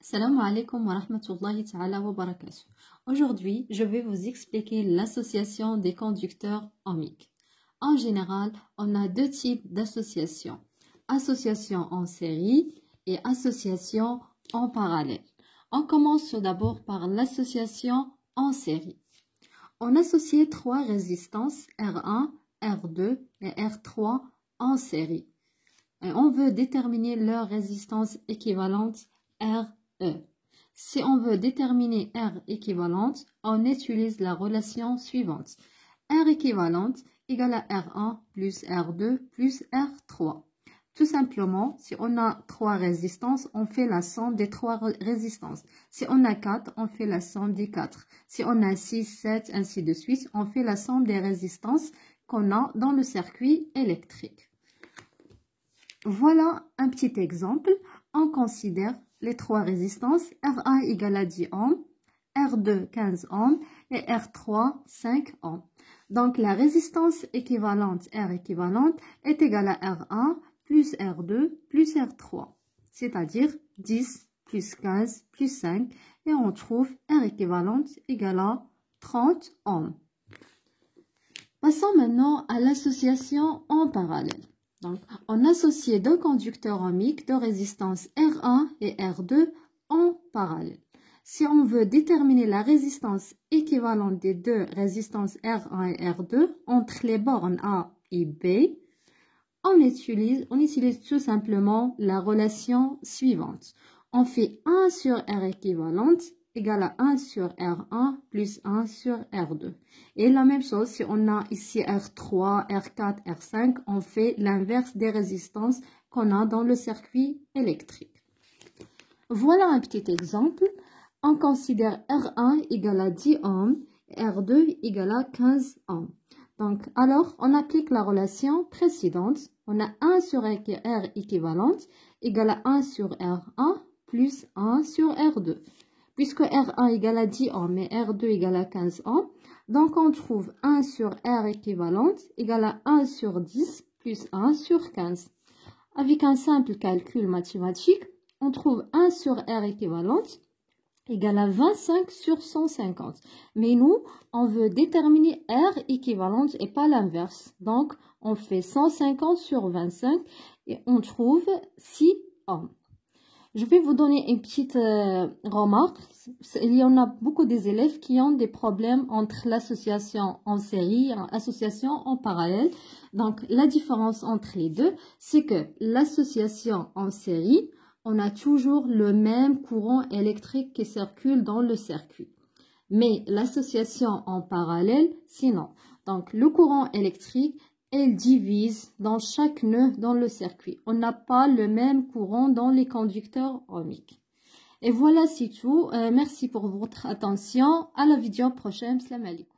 Assalamu alaikum wa rahmatullahi ta'ala wa barakatuh. Aujourd'hui, je vais vous expliquer l'association des conducteurs ohmiques. En général, on a deux types d'associations. Association en série et association en parallèle. On commence tout d'abord par l'association en série. On associe trois résistances R1, R2 et R3 en série. Et on veut déterminer leur résistance équivalente RE. Si on veut déterminer R équivalente, on utilise la relation suivante. R équivalente égale à R1 plus R2 plus R3. Tout simplement, si on a trois résistances, on fait la somme des trois résistances. Si on a 4, on fait la somme des 4. Si on a 6, 7, ainsi de suite, on fait la somme des résistances qu'on a dans le circuit électrique. Voilà un petit exemple. On considère les trois résistances R1 égale à 10 ohms, R2 15 ohms et R3 5 ohms. Donc la résistance équivalente R équivalente est égale à R1 plus R2 plus R3, c'est-à-dire 10 plus 15 plus 5 et on trouve R équivalente égale à 30 ohms. Passons maintenant à l'association en parallèle. Donc, on associe deux conducteurs ohmiques de résistance R1 et R2 en parallèle. Si on veut déterminer la résistance équivalente des deux résistances R1 et R2 entre les bornes A et B, on utilise tout simplement la relation suivante. On fait 1 sur R équivalente égale à 1 sur R1 plus 1 sur R2. Et la même chose, si on a ici R3, R4, R5, on fait l'inverse des résistances qu'on a dans le circuit électrique. Voilà un petit exemple. On considère R1 égale à 10 ohms, R2 égale à 15 ohms. Donc, alors, on applique la relation précédente. On a 1 sur R équivalente égale à 1 sur R1 plus 1 sur R2. Puisque R1 égale à 10 ohms et R2 égale à 15 ohms, donc on trouve 1 sur R équivalente égale à 1 sur 10 plus 1 sur 15. Avec un simple calcul mathématique, on trouve 1 sur R équivalente égale à 25 sur 150. Mais nous, on veut déterminer R équivalente et pas l'inverse. Donc, on fait 150 sur 25 et on trouve 6 ohms. Je vais vous donner une petite remarque. Il y en a beaucoup des élèves qui ont des problèmes entre l'association en série et l'association en parallèle. Donc, la différence entre les deux, c'est que l'association en série, on a toujours le même courant électrique qui circule dans le circuit. Mais l'association en parallèle, sinon. Donc, le courant électrique, elle divise dans chaque nœud dans le circuit. On n'a pas le même courant dans les conducteurs ohmiques. Et voilà, c'est tout. Merci pour votre attention. À la vidéo prochaine. Salam alaikum.